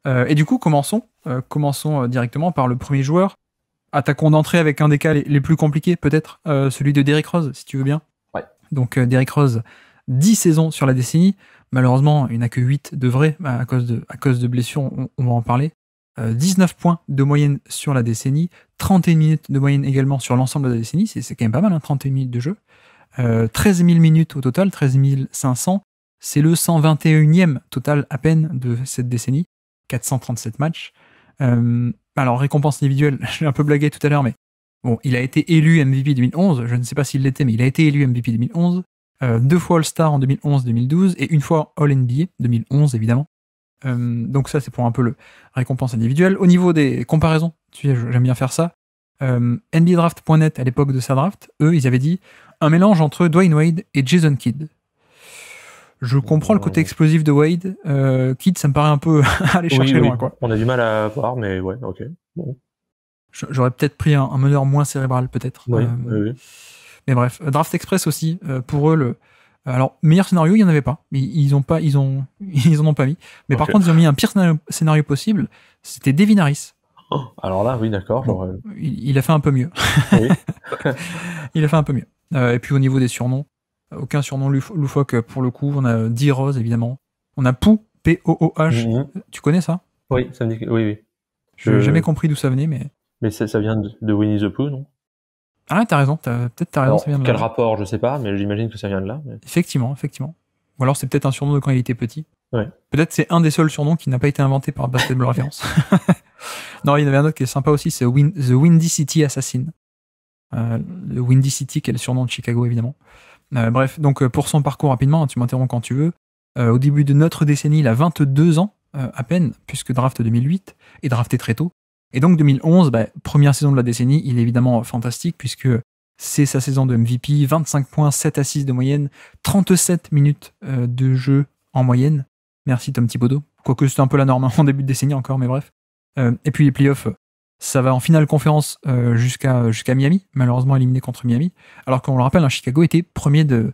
Et du coup, commençons directement par le premier joueur. Attaquons d'entrée avec un des cas les plus compliqués, peut-être, celui de Derrick Rose, si tu veux bien. Ouais. Donc, Derrick Rose, 10 saisons sur la décennie. Malheureusement, il n'a que 8 de vraies, à cause de blessures, on va en parler. 19 points de moyenne sur la décennie, 31 minutes de moyenne également sur l'ensemble de la décennie, c'est quand même pas mal, 31 minutes de jeu. 13 000 minutes au total, 13 500. C'est le 121e total à peine de cette décennie, 437 matchs. Alors, récompense individuelle, j'ai un peu blagué tout à l'heure, mais bon, il a été élu MVP 2011, je ne sais pas s'il l'était, mais il a été élu MVP 2011, 2 fois All-Star en 2011-2012, et une fois All-NBA 2011, évidemment. Donc ça, c'est pour un peu le récompense individuelle. Au niveau des comparaisons, tu sais, j'aime bien faire ça, NBADraft.net, à l'époque de sa draft, eux, ils avaient dit un mélange entre Dwayne Wade et Jason Kidd. Je comprends le côté explosif de Wade. Kidd, ça me paraît un peu aller chercher loin, quoi. On a du mal à voir, mais ouais, ok. Bon. J'aurais peut-être pris un meneur moins cérébral, peut-être. Oui. Mais bref, Draft Express aussi, pour eux, alors, meilleur scénario, il n'y en avait pas. Ils en ont pas mis. Mais par contre, ils ont mis un pire scénario possible. C'était Devin Harris. Oh, alors là, oui, d'accord. Bon, il a fait un peu mieux. Oui. Il a fait un peu mieux. Et puis au niveau des surnoms, aucun surnom loufoque pour le coup. On a D-Rose, évidemment. On a Pooh, P-O-O-H. Tu connais ça? Oui, ça me dit que... Oui. Je n'ai jamais compris d'où ça venait, mais... Mais ça vient de Winnie the Pooh, non? Ah, t'as raison, peut-être t'as raison, ça vient de là. Quel rapport, je sais pas, mais j'imagine que ça vient de là. Mais... Effectivement. Ou alors c'est peut-être un surnom de quand il était petit. Ouais. Peut-être c'est un des seuls surnoms qui n'a pas été inventé par Basketball Reference. Non, il y en avait un autre qui est sympa aussi, c'est The Windy City Assassin. Le Windy City, qui est le surnom de Chicago, évidemment. Bref, donc pour son parcours rapidement, tu m'interromps quand tu veux. Au début de notre décennie, il a 22 ans à peine, puisque draft 2008, et drafté très tôt. Et donc 2011, première saison de la décennie, il est évidemment fantastique, puisque c'est sa saison de MVP, 25 points, 7 assists de moyenne, 37 minutes de jeu en moyenne. Merci Tom Thibodeau. Quoique c'était un peu la norme en début de décennie encore, mais bref. Et puis les playoffs, ça va en finale conférence jusqu'à Miami, malheureusement éliminé contre Miami. Alors qu'on le rappelle, Chicago était premier de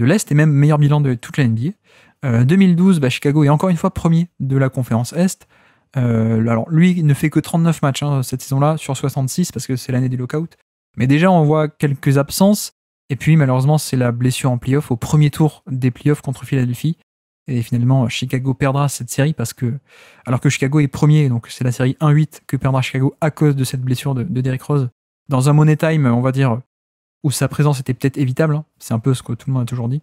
l'Est et même meilleur bilan de toute la NBA. 2012, Chicago est encore une fois premier de la conférence Est. Alors lui, il ne fait que 39 matchs cette saison-là sur 66 parce que c'est l'année des lockouts. Mais déjà, on voit quelques absences. Et puis, malheureusement, c'est la blessure en playoff au premier tour des playoffs contre Philadelphie. Et finalement, Chicago perdra cette série alors que Chicago est premier, donc c'est la série 1-8 que perdra Chicago à cause de cette blessure de Derrick Rose. Dans un money time, on va dire, où sa présence était peut-être évitable. C'est un peu ce que tout le monde a toujours dit.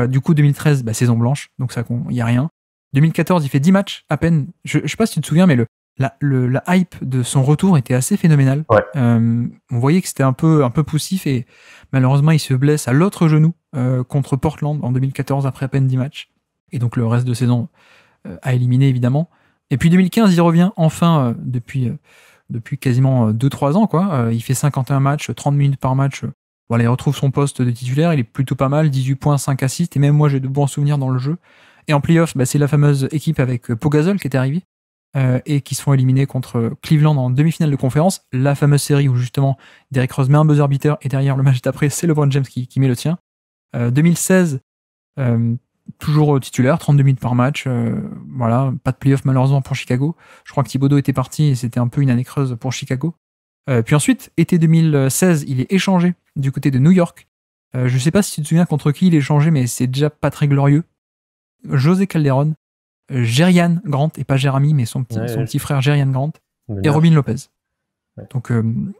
Du coup, 2013, saison blanche, donc ça, il n'y a rien. 2014, il fait 10 matchs à peine. Je sais pas si tu te souviens, mais la hype de son retour était assez phénoménale. Ouais. On voyait que c'était un peu poussif et malheureusement, il se blesse à l'autre genou contre Portland en 2014 après à peine 10 matchs. Et donc le reste de saison a éliminé évidemment. Et puis 2015, il revient enfin depuis quasiment 2-3 ans, quoi. Il fait 51 matchs, 30 minutes par match. Voilà, il retrouve son poste de titulaire, il est plutôt pas mal, 18 points, 5 assists, et même moi j'ai de bons souvenirs dans le jeu. Et en playoff, c'est la fameuse équipe avec Pau Gasol qui est arrivée, et qui se font éliminer contre Cleveland en demi-finale de conférence, la fameuse série où justement Derrick Rose met un buzzer beater, et derrière le match d'après, c'est LeBron James qui met le tien. 2016, toujours titulaire, 32 minutes par match, voilà, pas de playoff malheureusement pour Chicago. Je crois que Thibodeau était parti et c'était un peu une année creuse pour Chicago. Puis ensuite, été 2016, il est échangé du côté de New York. Je sais pas si tu te souviens contre qui il est échangé, mais c'est déjà pas très glorieux. José Calderon, Jerian Grant, et pas Jeremy, mais son petit frère Jerian Grant, et Robin Lopez. Ouais. Donc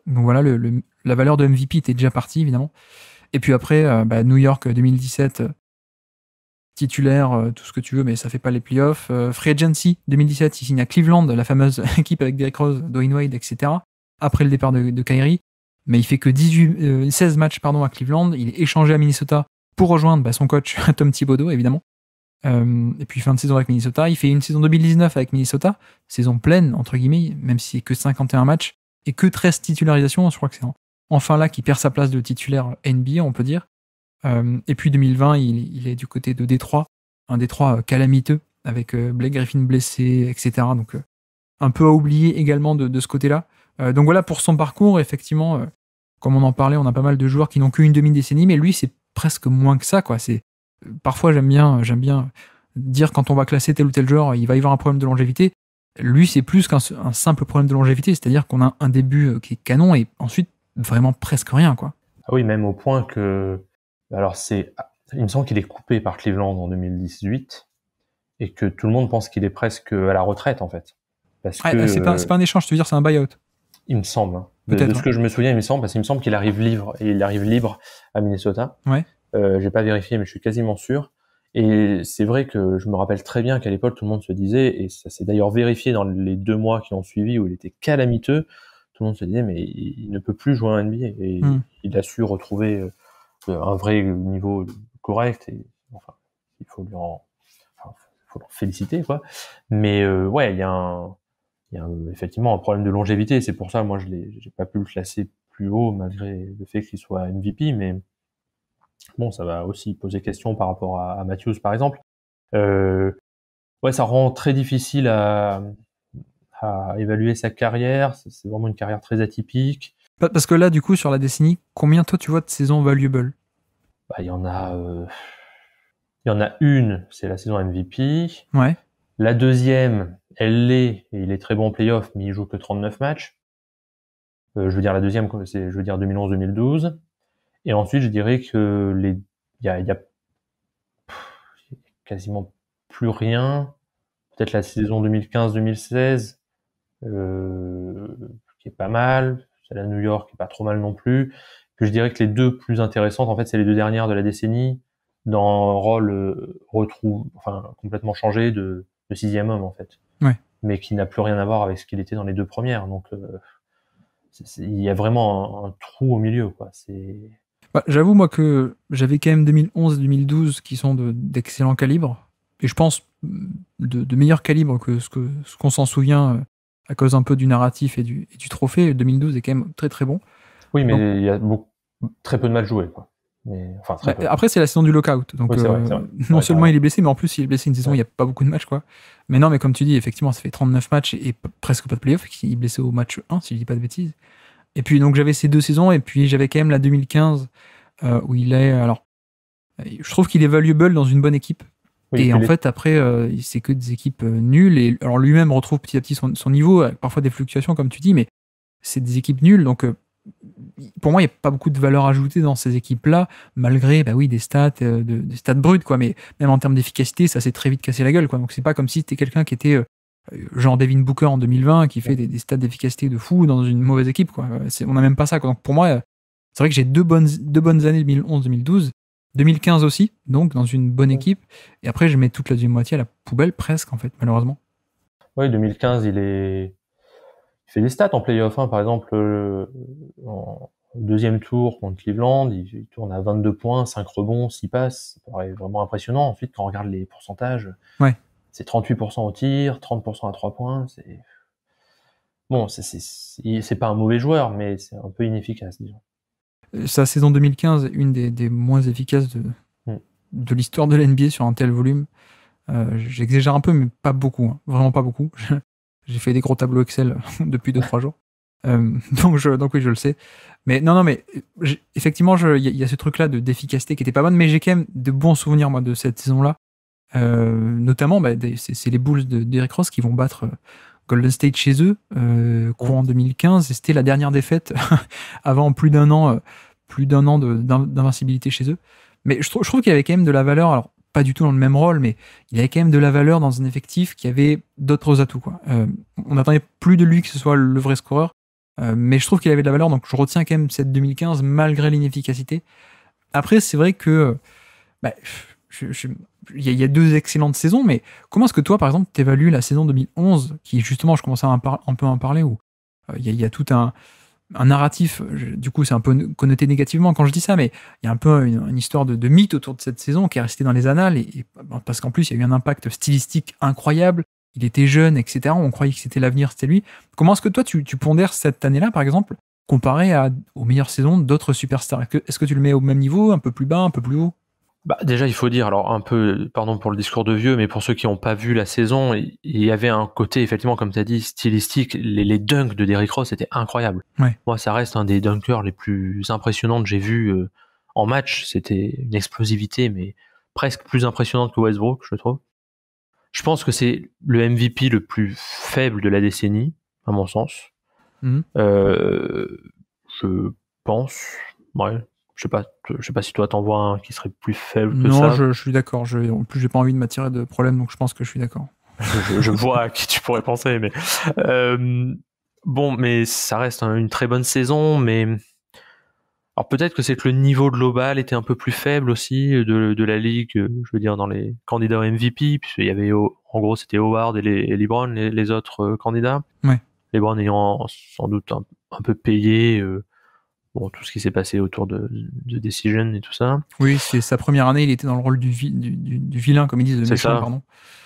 voilà, la valeur de MVP était déjà partie, évidemment. Et puis après, New York 2017, titulaire, tout ce que tu veux, mais ça fait pas les playoffs. Free Agency 2017, il signe à Cleveland, la fameuse équipe avec Derrick Rose, Dwayne Wade, etc. Après le départ de Kyrie, mais il fait que 16 matchs à Cleveland. Il est échangé à Minnesota pour rejoindre son coach Tom Thibodeau, évidemment. Et puis fin de saison avec Minnesota. Il fait une saison 2019 avec Minnesota, saison pleine, entre guillemets, même si c'est que 51 matchs et que 13 titularisations. Je crois que c'est enfin là qu'il perd sa place de titulaire NBA, on peut dire. Et puis 2020, il est du côté de Détroit, un Détroit calamiteux, avec Blake Griffin blessé, etc. Donc un peu à oublier également de ce côté-là. Donc voilà, pour son parcours, effectivement, comme on en parlait, on a pas mal de joueurs qui n'ont qu'une demi-décennie, mais lui, c'est presque moins que ça, quoi. Parfois, j'aime bien dire quand on va classer tel ou tel joueur, il va y avoir un problème de longévité. Lui, c'est plus qu'un simple problème de longévité, c'est-à-dire qu'on a un début qui est canon et ensuite vraiment presque rien, quoi. Ah oui, même au point que, alors il me semble qu'il est coupé par Cleveland en 2018 et que tout le monde pense qu'il est presque à la retraite en fait, parce que C'est pas un échange, tu veux dire, c'est un buyout. il me semble, hein. Peut-être, de ce que je me souviens, il me semble, parce qu'il me semble qu'il arrive libre à Minnesota. Ouais. J'ai pas vérifié, mais je suis quasiment sûr. Et c'est vrai que je me rappelle très bien qu'à l'époque, tout le monde se disait, et ça s'est d'ailleurs vérifié dans les 2 mois qui ont suivi où il était calamiteux, tout le monde se disait, mais il ne peut plus jouer en NBA. Et il a su retrouver un vrai niveau correct. Et enfin, il faut faut le féliciter, quoi. Mais ouais, il y a effectivement un problème de longévité. C'est pour ça, moi, j'ai pas pu le classer plus haut malgré le fait qu'il soit MVP, mais bon, ça va aussi poser question par rapport à Matthews, par exemple. Ouais, ça rend très difficile à évaluer sa carrière. C'est vraiment une carrière très atypique. Parce que là, du coup, sur la décennie, combien toi tu vois de saisons valuable? Bah, il y en a une, c'est la saison MVP. Ouais. La deuxième, elle l'est, et il est très bon en playoff, mais il joue que 39 matchs. Je veux dire la deuxième, je veux dire 2011-2012. Et ensuite, je dirais que il y a quasiment plus rien. Peut-être la saison 2015-2016, qui est pas mal. Celle à New York, qui est pas trop mal non plus. Que je dirais que les deux plus intéressantes, en fait, c'est les deux dernières de la décennie, dans un rôle complètement changé de sixième homme, en fait. Ouais. Mais qui n'a plus rien à voir avec ce qu'il était dans les deux premières. Donc, il y a vraiment un trou au milieu, quoi. Bah, j'avoue, moi, que j'avais quand même 2011 et 2012 qui sont d'excellents calibres. Et je pense de meilleurs calibres que ce qu'on s'en souvient à cause un peu du narratif et du trophée. 2012 est quand même très très bon. Oui, mais donc, il y a très peu de matchs joués, quoi. Mais, enfin, très peu. Après, c'est la saison du lockout. Donc, oui, c'est vrai. Non seulement il est blessé, mais en plus, il est blessé une saison, il n'y a pas beaucoup de matchs, quoi. Mais non, mais comme tu dis, effectivement, ça fait 39 matchs et presque pas de playoff. Il est blessé au match 1, si je dis pas de bêtises. Et puis, donc, j'avais ces deux saisons, et puis j'avais quand même la 2015 où il est. Alors, je trouve qu'il est valuable dans une bonne équipe. Oui, et en fait, après, c'est que des équipes nulles. Et alors, lui-même retrouve petit à petit son niveau, avec parfois des fluctuations, comme tu dis, mais c'est des équipes nulles. Donc, pour moi, il n'y a pas beaucoup de valeur ajoutée dans ces équipes-là, malgré des stats, des stats brutes, quoi. Mais même en termes d'efficacité, ça s'est très vite cassé la gueule, quoi. Donc, c'est pas comme si c'était quelqu'un qui était genre Devin Booker en 2020, qui fait des stats d'efficacité de fou dans une mauvaise équipe, quoi. On n'a même pas ça, quoi. Donc, pour moi, c'est vrai que j'ai deux bonnes années 2011-2012. 2015 aussi, donc dans une bonne équipe. Et après, je mets toute la deuxième moitié à la poubelle, presque, en fait, malheureusement. Oui, 2015, il fait des stats en playoff, hein. Par exemple, en deuxième tour contre Cleveland, il tourne à 22 points, 5 rebonds, 6 passes. Ça paraît vraiment impressionnant. Ensuite, quand on regarde les pourcentages, c'est 38% au tir, 30% à 3 points. Bon, c'est pas un mauvais joueur, mais c'est un peu inefficace, disons. Sa saison 2015 est une des moins efficaces de l'histoire de l'NBA sur un tel volume. J'exagère un peu, mais pas beaucoup, hein. Vraiment pas beaucoup. J'ai fait des gros tableaux Excel depuis 2-3 jours. Donc oui, je le sais. Mais non, mais effectivement, il y a ce truc-là d'efficacité qui était pas bonne, mais j'ai quand même de bons souvenirs, moi, de cette saison-là. Notamment, c'est les Bulls d'Eric Ross qui vont battre Golden State chez eux, courant 2015, et c'était la dernière défaite avant plus d'un an d'invincibilité chez eux. Mais je trouve qu'il y avait quand même de la valeur, alors pas du tout dans le même rôle, mais il y avait quand même de la valeur dans un effectif qui avait d'autres atouts, quoi. On n'attendait plus de lui que ce soit le vrai scoreur, mais je trouve qu'il avait de la valeur, donc je retiens quand même cette 2015 malgré l'inefficacité. Après, c'est vrai que il y a deux excellentes saisons, mais comment est-ce que toi, par exemple, t'évalues la saison 2011, qui justement, je commençais à un peu en parler, où il y a tout un narratif, du coup c'est un peu connoté négativement quand je dis ça, mais il y a un peu une histoire de mythe autour de cette saison qui est restée dans les annales, parce qu'en plus il y a eu un impact stylistique incroyable, il était jeune, etc. On croyait que c'était l'avenir, c'était lui. Comment est-ce que toi tu pondères cette année-là, par exemple, comparé aux meilleures saisons d'autres superstars? Est-ce que tu le mets au même niveau, un peu plus bas, un peu plus haut? Déjà, il faut dire, alors un peu, pardon pour le discours de vieux, mais pour ceux qui n'ont pas vu la saison, il y avait un côté, effectivement, comme tu as dit, stylistique. Les dunks de Derrick Rose étaient incroyables. Ouais. Moi, ça reste un des dunkers les plus impressionnants que j'ai vus en match. C'était une explosivité, mais presque plus impressionnante que Westbrook, je trouve. Je pense que c'est le MVP le plus faible de la décennie, à mon sens. Mhm. Je pense, ouais. Je sais pas si toi t'en vois un qui serait plus faible que Non, ça. je suis d'accord. En plus, j'ai pas envie de m'attirer de problème, donc je pense que je suis d'accord. Je vois à qui tu pourrais penser, mais bon, mais ça reste une très bonne saison, mais alors peut-être que c'est que le niveau global était un peu plus faible aussi de la ligue, je veux dire dans les candidats au MVP, puisqu'il y avait en gros c'était Howard et LeBron les autres candidats. Ouais. LeBron ayant sans doute un peu payé bon tout ce qui s'est passé autour de Decision et tout ça. Oui, c'est sa première année, il était dans le rôle du vilain, comme ils disent, le C'est méchant, ça. pardon.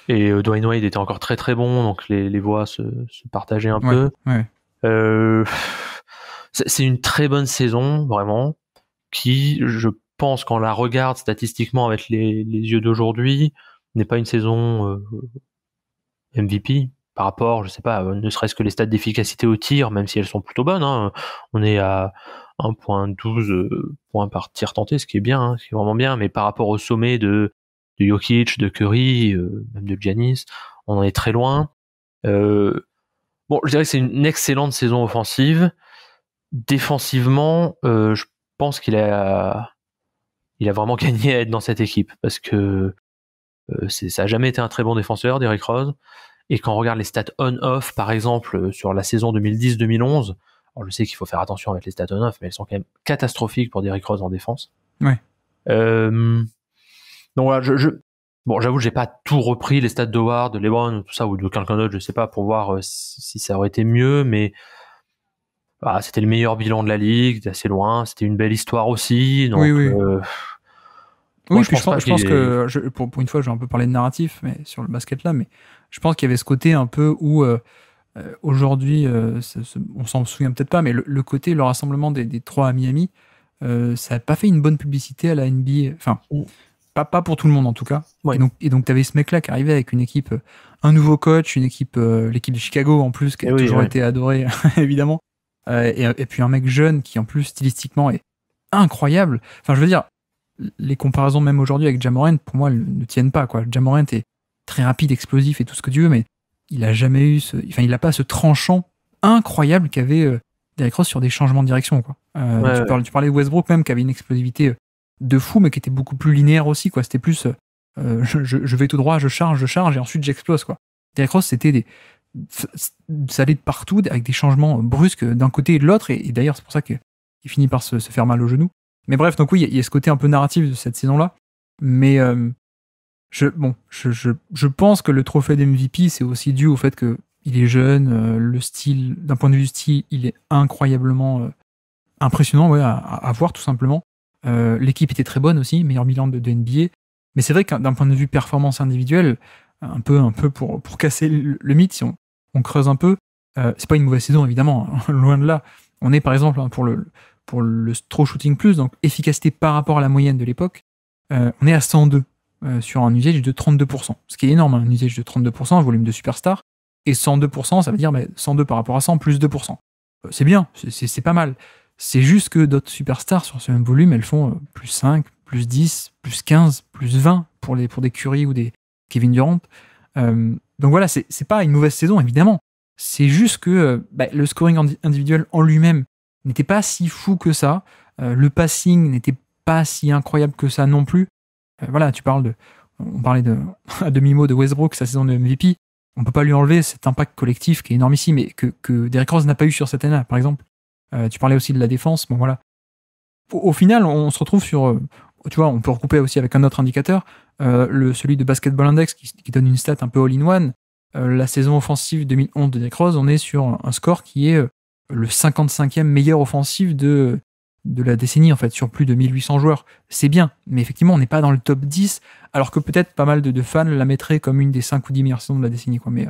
Et Dwayne Wade était encore très très bon, donc les voix se partageaient un peu. Ouais. C'est une très bonne saison, vraiment, qui, je pense, quand on la regarde statistiquement avec les yeux d'aujourd'hui, n'est pas une saison MVP par rapport, je sais pas, ne serait-ce que les stats d'efficacité au tir, même si elles sont plutôt bonnes. Hein. On est à 1.12 points par tir tenté, ce qui est bien, hein, ce qui est vraiment bien, mais par rapport au sommet de Jokic, de Curry, même de Giannis, on en est très loin. Bon, je dirais que c'est une excellente saison offensive. Défensivement, je pense qu'il a vraiment gagné à être dans cette équipe parce que ça a jamais été un très bon défenseur, Derrick Rose. Et quand on regarde les stats on-off, par exemple, sur la saison 2010-2011, alors je sais qu'il faut faire attention avec les stats on-off, mais elles sont quand même catastrophiques pour Derrick Rose en défense. Ouais. Donc voilà, bon, j'avoue, j'ai pas tout repris les stats de Howard, de LeBron, tout ça, ou de quelqu'un d'autre, je sais pas, pour voir si ça aurait été mieux, mais c'était le meilleur bilan de la ligue, d'assez loin. C'était une belle histoire aussi, donc. Oui. Moi, Oui, je puis pense pas je pense que pour une fois, je vais un peu parler de narratif, mais sur le basket là, mais je pense qu'il y avait ce côté un peu où aujourd'hui, on s'en souvient peut-être pas, mais le côté, le rassemblement des trois à Miami, ça n'a pas fait une bonne publicité à la NBA. Enfin, pas pour tout le monde en tout cas. Ouais. Et donc tu avais ce mec-là qui arrivait avec une équipe, un nouveau coach, une équipe, l'équipe de Chicago en plus, qui a toujours été adorée, évidemment. Et puis un mec jeune qui en plus stylistiquement est incroyable. Enfin, je veux dire, les comparaisons même aujourd'hui avec Ja Morant, pour moi, ne tiennent pas, quoi. Ja Morant est très rapide, explosif et tout ce que tu veux, mais il a jamais eu il a pas ce tranchant incroyable qu'avait Derrick Rose sur des changements de direction, quoi. Tu parlais de Westbrook même, qui avait une explosivité de fou, mais qui était beaucoup plus linéaire aussi, quoi. C'était plus, je vais tout droit, je charge, et ensuite j'explose, quoi. Derrick Rose, c'était ça allait de partout, avec des changements brusques d'un côté et de l'autre, et d'ailleurs, c'est pour ça qu'il finit par se faire mal au genou. Mais bref, donc oui, il y a ce côté un peu narratif de cette saison-là. Mais je pense que le trophée d'MVP, c'est aussi dû au fait qu'il est jeune, le style, d'un point de vue style, il est incroyablement impressionnant à voir tout simplement. L'équipe était très bonne aussi, meilleur bilan de NBA. Mais c'est vrai que d'un point de vue performance individuelle, un peu pour casser le mythe, si on creuse un peu, c'est pas une mauvaise saison évidemment, hein, loin de là. On est par exemple pour le Throw Shooting Plus, donc efficacité par rapport à la moyenne de l'époque, on est à 102 sur un usage de 32%, ce qui est énorme, un usage de 32%, un volume de superstar, et 102%, ça veut dire 102 par rapport à 100 plus 2%. C'est bien, c'est pas mal. C'est juste que d'autres superstars sur ce même volume, elles font plus 5, plus 10, plus 15, plus 20 pour des Curry ou des Kevin Durant. Donc voilà, c'est pas une mauvaise saison, évidemment. C'est juste que le scoring individuel en lui-même n'était pas si fou que ça. Le passing n'était pas si incroyable que ça non plus. Voilà, on parlait à demi-mot de Westbrook, sa saison de MVP. On peut pas lui enlever cet impact collectif qui est énormissime et que Derrick Rose n'a pas eu sur cette année, par exemple. Tu parlais aussi de la défense. Bon, voilà. Au final, on se retrouve sur... tu vois, on peut recouper aussi avec un autre indicateur, celui de Basketball Index qui donne une stat un peu all-in-one. La saison offensive 2011 de Derrick Rose, on est sur un score qui est le 55e meilleur offensif de la décennie, en fait, sur plus de 1800 joueurs. C'est bien, mais effectivement, on n'est pas dans le top 10, alors que peut-être pas mal de fans la mettraient comme une des 5 ou 10 meilleures saisons de la décennie, quoi. Mais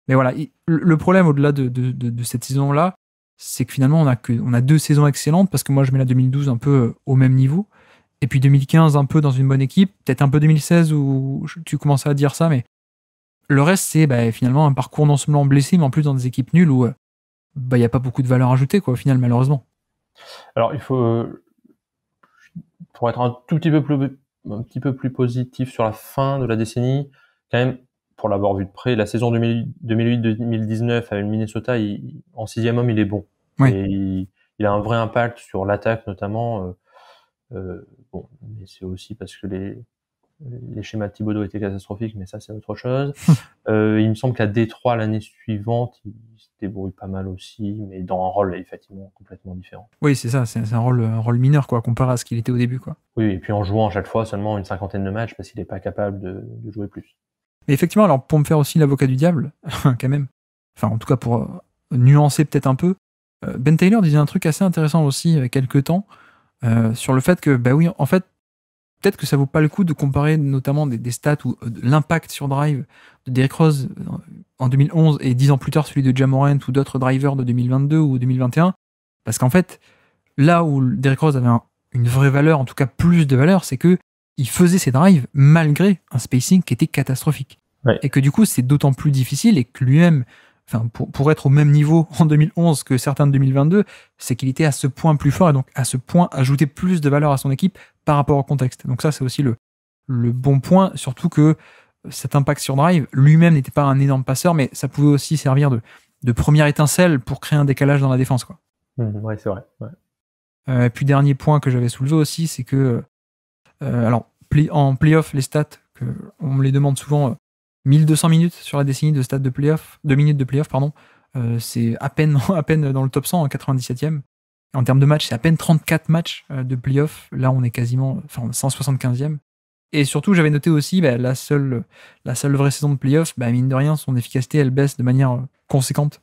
voilà, le problème au-delà de cette saison-là, c'est que finalement, on a deux saisons excellentes, parce que moi, je mets la 2012 un peu au même niveau, et puis 2015 un peu dans une bonne équipe, peut-être un peu 2016 où tu commences à dire ça, mais le reste, c'est finalement un parcours non seulement blessé, mais en plus dans des équipes nulles où il n'y a pas beaucoup de valeur ajoutée, quoi, au final, malheureusement. Alors, il faut, pour être un petit peu plus positif sur la fin de la décennie, quand même pour l'avoir vu de près, la saison 2008-2019 avec le Minnesota, en 6e homme, il est bon. Oui. Et il a un vrai impact sur l'attaque notamment. Bon, mais c'est aussi parce que les schémas de Thibodeau étaient catastrophiques, mais ça c'est autre chose. Il me semble qu'à Détroit l'année suivante, il se débrouille pas mal aussi, mais dans un rôle effectivement complètement différent. Oui, c'est ça, c'est un rôle mineur, quoi, comparé à ce qu'il était au début, quoi. Oui, et puis en jouant à chaque fois seulement une 50aine de matchs parce qu'il n'est pas capable de jouer plus. Mais effectivement, alors pour me faire aussi l'avocat du diable, quand même, enfin en tout cas pour nuancer peut-être un peu, Ben Taylor disait un truc assez intéressant aussi il y a quelques temps, sur le fait que, bah oui, en fait, peut-être que ça vaut pas le coup de comparer notamment des stats ou l'impact sur drive de Derrick Rose en 2011 et 10 ans plus tard celui de Ja Morant ou d'autres drivers de 2022 ou 2021, parce qu'en fait, là où Derrick Rose avait une vraie valeur, en tout cas plus de valeur, c'est que il faisait ses drives malgré un spacing qui était catastrophique. Ouais. Et que du coup, c'est d'autant plus difficile et que lui-même, enfin, pour être au même niveau en 2011 que certains de 2022, c'est qu'il était à ce point plus fort et donc à ce point ajouter plus de valeur à son équipe par rapport au contexte. Donc ça, c'est aussi le bon point, surtout que cet impact sur drive, lui-même n'était pas un énorme passeur, mais ça pouvait aussi servir de première étincelle pour créer un décalage dans la défense, quoi. Ouais, c'est vrai. Ouais. Et puis dernier point que j'avais soulevé aussi, c'est que alors en playoff, les stats, on me les demande souvent, 1200 minutes sur la décennie de stats de playoff, 2 minutes de playoff, pardon, c'est à peine dans le top 100, en 97e. En termes de matchs, c'est à peine 34 matchs de playoff. Là, on est quasiment 175e. Et surtout, j'avais noté aussi la seule vraie saison de playoff, mine de rien, son efficacité, elle baisse de manière conséquente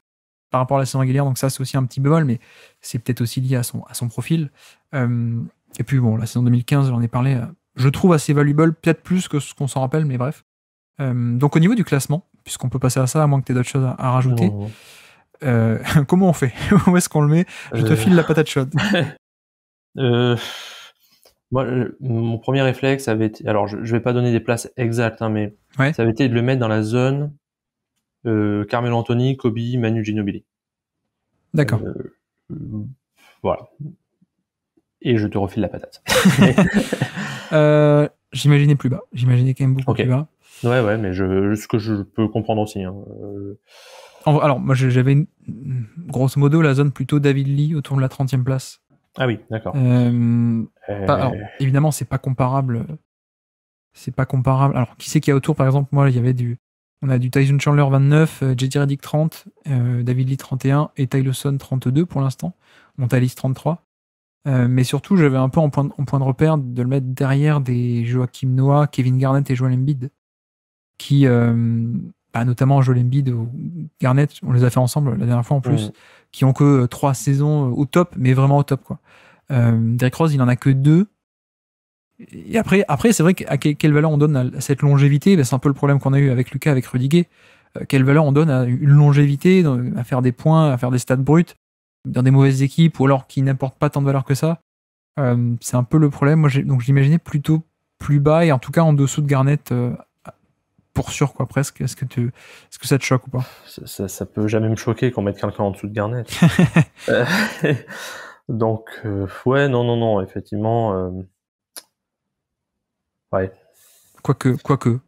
par rapport à la saison régulière. Donc ça, c'est aussi un petit bémol, mais c'est peut-être aussi lié à son profil. Et puis bon, la saison 2015, j'en ai parlé, je trouve assez valuable, peut-être plus que ce qu'on s'en rappelle, mais bref. Donc au niveau du classement, puisqu'on peut passer à ça, à moins que tu aies d'autres choses à rajouter, comment on fait? Où est-ce qu'on le met? Je te file la patate chaude. Moi, mon premier réflexe avait été, alors je vais pas donner des places exactes, hein, mais ouais. Ça avait été de le mettre dans la zone Carmelo Anthony, Kobe, Manu Ginobili. D'accord. Voilà. Et je te refile la patate. J'imaginais plus bas. J'imaginais quand même beaucoup plus bas. Ouais, mais ce que je peux comprendre aussi. Hein. Alors, moi, j'avais grosso modo la zone plutôt David Lee autour de la 30e place. Ah oui, d'accord. Alors, évidemment, c'est pas comparable. C'est pas comparable. Alors, qui c'est qu'il y a autour? Par exemple, moi, on a du Tyson Chandler 29, JJ Redick 30, David Lee 31 et Ty Lawson 32 pour l'instant. Montalis 33. Mais surtout, j'avais un peu en point de repère de le mettre derrière des Joachim Noah, Kevin Garnett et Joel Embiid, qui, notamment Joel Embiid ou Garnett, on les a fait ensemble la dernière fois en plus, qui ont que 3 saisons au top, mais vraiment au top, quoi. Derrick Rose, il en a que 2. Et après c'est vrai qu'à quelle valeur on donne à cette longévité, c'est un peu le problème qu'on a eu avec Lucas, avec Rudiger. Quelle valeur on donne à une longévité, à faire des points, à faire des stats bruts dans des mauvaises équipes, ou alors qui n'apportent pas tant de valeur que ça. C'est un peu le problème. Moi, donc je l'imaginais plutôt plus bas et en tout cas en dessous de Garnett, pour sûr, quoi, presque. Est-ce que ça te choque ou pas? Ça peut jamais me choquer qu'on mette quelqu'un en dessous de Garnett. Donc, ouais, non, effectivement. Ouais. Quoique.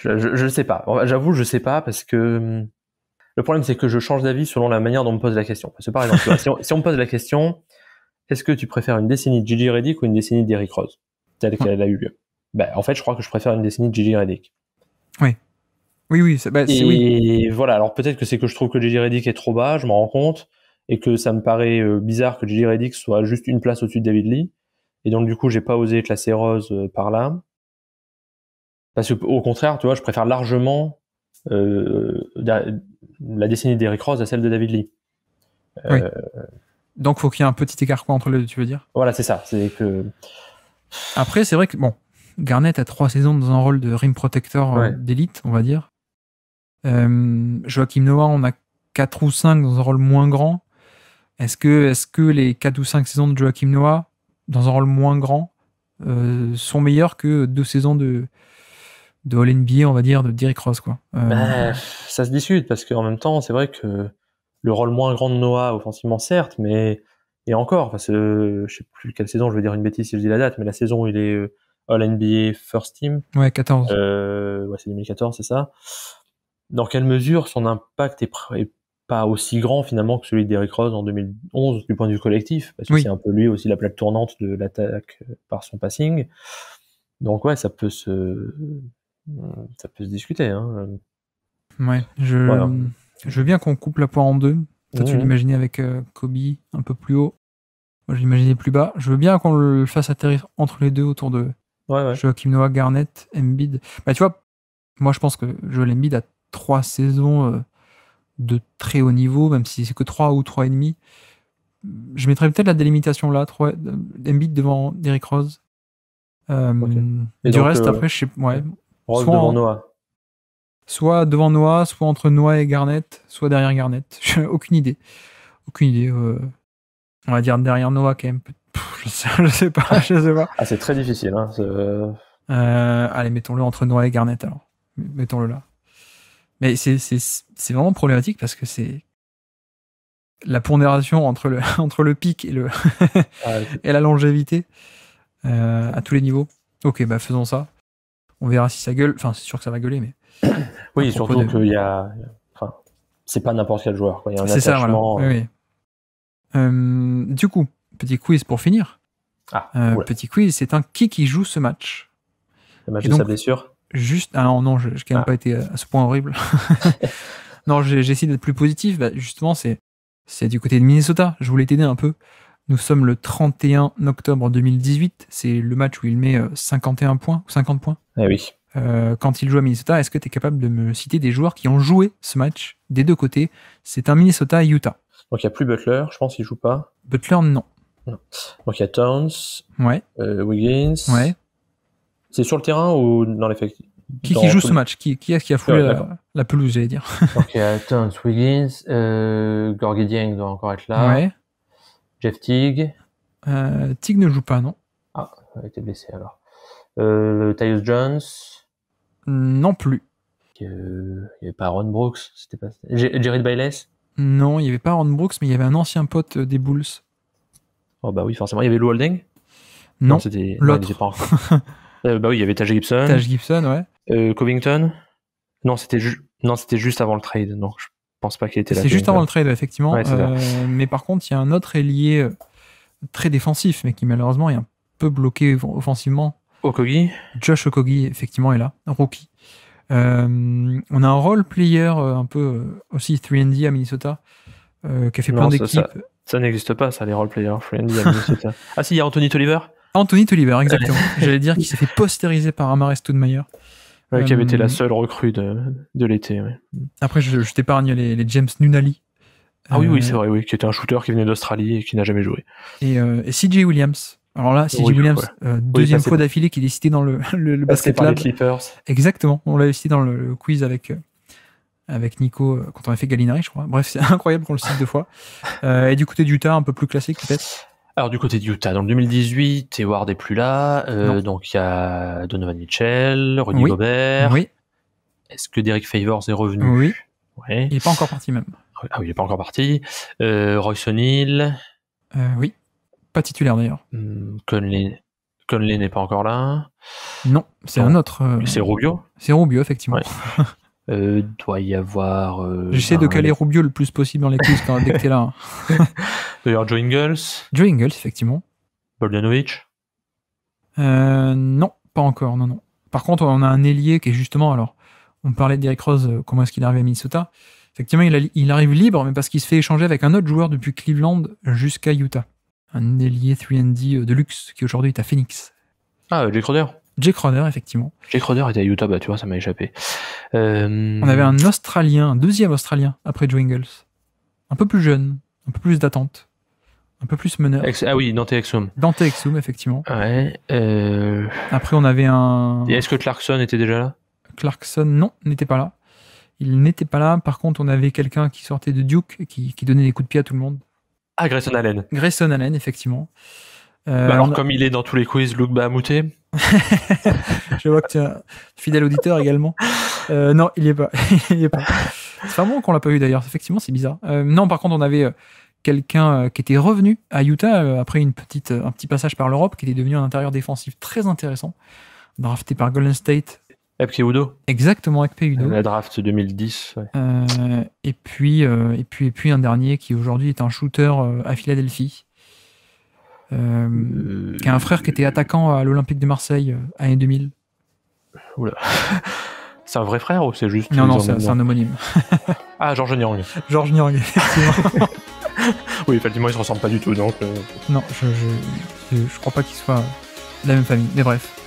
Je sais pas. J'avoue, je sais pas parce que le problème, c'est que je change d'avis selon la manière dont on me pose la question. Parce que par exemple, si on me pose la question, est-ce que tu préfères une décennie de JJ Redick ou une décennie de Derrick Rose, telle qu'elle a eu lieu? En fait, je crois que je préfère une décennie de JJ Redick. Oui. Oui. Et voilà. Alors peut-être que c'est que je trouve que JJ Redick est trop bas, je m'en rends compte, et que ça me paraît bizarre que JJ Redick soit juste une place au-dessus de David Lee. Et donc du coup, j'ai pas osé classer Rose par là. Parce que au contraire, tu vois, je préfère largement la décennie d'Eric Rose à celle de David Lee. Oui. Donc faut qu'il y ait un petit écart entre les deux, tu veux dire? Voilà, c'est ça. C'est que... Après, c'est vrai que Garnett a 3 saisons dans un rôle de rim protector d'élite, on va dire. Joachim Noah, on a 4 ou 5 dans un rôle moins grand. Est-ce que les 4 ou 5 saisons de Joachim Noah dans un rôle moins grand sont meilleures que 2 saisons de All-NBA, on va dire, de Derrick Rose, quoi? Ça se discute parce qu'en même temps, c'est vrai que le rôle moins grand de Noah, offensivement certes, mais et encore, parce que je sais plus quelle saison, je vais dire une bêtise si je dis la date, mais la saison où il est All-NBA First Team. Ouais, 14. Ouais, c'est 2014, c'est ça. Dans quelle mesure son impact est pas aussi grand finalement que celui d'Eric Rose en 2011 du point de vue collectif, parce que Oui. c'est un peu lui aussi la plaque tournante de l'attaque par son passing. Donc ouais, ça peut se discuter. Hein. Ouais, Voilà. je veux bien qu'on coupe la poire en deux. Toi, tu Mhm. l'imaginais avec Kobe un peu plus haut. Moi, je l'imaginais plus bas. Je veux bien qu'on le fasse atterrir entre les deux autour de Ouais. Joakim Noah, Garnett, Embiid. Bah, tu vois, moi, je pense que Joel Embiid a 3 saisons de très haut niveau, même si c'est que 3 ou 3,5. Je mettrais peut-être la délimitation là, Embiid devant Derrick Rose. Ok. Et Du donc, reste, après, je sais. Ouais. Rose Soit devant en- Noah. Soit devant Noah, soit entre Noah et Garnett, soit derrière Garnett. Aucune idée. Aucune idée. On va dire derrière Noah quand même. Je sais pas. Ah, c'est très difficile. Hein, Allez, mettons-le entre Noah et Garnett alors. Mettons-le là. Mais c'est vraiment problématique parce que c'est la pondération entre le pic et et la longévité à tous les niveaux. Ok, bah faisons ça. On verra si ça gueule. Enfin, c'est sûr que ça va gueuler, mais. Oui, surtout qu'il y a. Enfin, c'est pas n'importe quel joueur. Quoi. Il y a un C'est ça, voilà. attachement. Oui. Du coup, petit quiz pour finir. Petit quiz, c'est un qui joue ce match. Le match de sa blessure. Juste. Ah non, j'ai quand même pas été à ce point horrible. Non, j'ai essayé d'être plus positif. Bah, justement, c'est du côté de Minnesota. Je voulais t'aider un peu. Nous sommes le 31 octobre 2018. C'est le match où il met 51 points ou 50 points. Eh oui. Quand il joue à Minnesota, est-ce que tu es capable de me citer des joueurs qui ont joué ce match des deux côtés? C'est un Minnesota-Utah. Donc il n'y a plus Butler, je pense qu'il joue pas. Butler, non. Donc il y a Towns, ouais. Wiggins. Ouais. C'est sur le terrain ou dans l'effectif? Qui joue ce match? Qui est-ce qui a foulé la pelouse, j'allais dire? Donc il y a Towns, Wiggins, Gorgui Dieng doit encore être là. Ouais. Jeff Teague. Teague ne joue pas, non? Ah, il a été blessé alors. Tyus Jones. Non plus. Il n'y avait pas Aaron Brooks, c'était pas. Jared Bayless. Non, il n'y avait pas Aaron Brooks, mais il y avait un ancien pote des Bulls. Oh bah oui, forcément. Il y avait Lou Holding. Non, c'était l'autre. Non, il était pas encore. Bah oui, il y avait Taj Gibson. Ouais. Covington. Non, c'était juste avant le trade, donc je pense pas qu'il était là. C'est juste avant le trade, effectivement. Ouais, mais par contre, il y a un autre ailier très défensif, mais qui malheureusement est un peu bloqué offensivement. Okogie. Josh Okogie, effectivement, est là, un rookie. On a un role player un peu aussi 3&D à Minnesota, qui a fait plein d'équipes. Ça n'existe pas, ça, les role players 3&D à Minnesota. Ah si, il y a Anthony Tolliver. Anthony Tolliver, exactement. J'allais dire qu'il s'est fait postériser par Amare Stoudemire. Qui avait été la seule recrue de l'été. Ouais. Après, je t'épargne les James Nunali. Ah oui, c'est vrai, oui, qui était un shooter qui venait d'Australie et qui n'a jamais joué. Et CJ Williams. Alors là, CJ Williams, deuxième fois d'affilée qu'il est cité dans le Basket Lab. Les Clippers. Exactement, on l'avait cité dans le quiz avec Nico quand on a fait Gallinari, je crois. Bref, c'est incroyable qu'on le cite 2 fois. Et du côté d'Utah, un peu plus classique peut-être. Alors du côté d'Utah, dans le 2018, Hayward est plus là, donc il y a Donovan Mitchell, Rudy Gobert. Oui. Est-ce que Derek Favors est revenu? Oui. Ouais. Il n'est pas encore parti même. Ah oui, il n'est pas encore parti. Royce O'Neal. Oui. Pas titulaire d'ailleurs. Conley n'est pas encore là. Non, c'est un autre. C'est Rubio. C'est Rubio, effectivement. Ouais. Doit y avoir. J'essaie de caler Rubio le plus possible dans les quiz dès que t'es là. D'ailleurs, Joe Ingles. Joe Ingles, effectivement. Bogdanovic. Non, pas encore. Non. Par contre, on a un ailier qui est justement. Alors, on parlait d'Eric Rose, comment est-ce qu'il est arrivé à Minnesota. Effectivement, il arrive libre, mais parce qu'il se fait échanger avec un autre joueur depuis Cleveland jusqu'à Utah. Un ailier 3&D de luxe qui aujourd'hui est à Phoenix. Ah, Jake Crowder. Jake Crowder, effectivement. Jake Crowder était à Utah, bah tu vois, ça m'a échappé. On avait un deuxième Australien après Joe Ingles. Un peu plus jeune, un peu plus d'attente, un peu plus meneur. Ah oui, Dante Exum. Dante Exum, effectivement. Ouais. Après, on avait un... Et est-ce que Clarkson était déjà là? Clarkson, non, n'était pas là. Il n'était pas là. Par contre, on avait quelqu'un qui sortait de Duke, qui donnait des coups de pied à tout le monde. Ah, Grayson Allen. Grayson Allen, effectivement. Alors, comme il est dans tous les quiz, Luke Bahamouté. Je vois que tu es un fidèle auditeur également. Non, il n'y est pas. C'est vraiment qu'on l'a pas vu d'ailleurs. Effectivement, c'est bizarre. Non, par contre, on avait quelqu'un qui était revenu à Utah après un petit passage par l'Europe, qui était devenu un intérieur défensif très intéressant, drafté par Golden State. Ekpe Udoh. Exactement, Ekpe Udoh. La draft 2010. Ouais. Et puis un dernier qui aujourd'hui est un shooter à Philadelphie, qui a un frère qui était attaquant à l'Olympique de Marseille année 2000. Oula. C'est un vrai frère ou c'est juste... Non, c'est un homonyme. Ah, Georges Niang. Georges Niang, effectivement. Oui, effectivement, ils se ressemblent pas du tout, donc... Non, je crois pas qu'ils soient de la même famille, mais bref.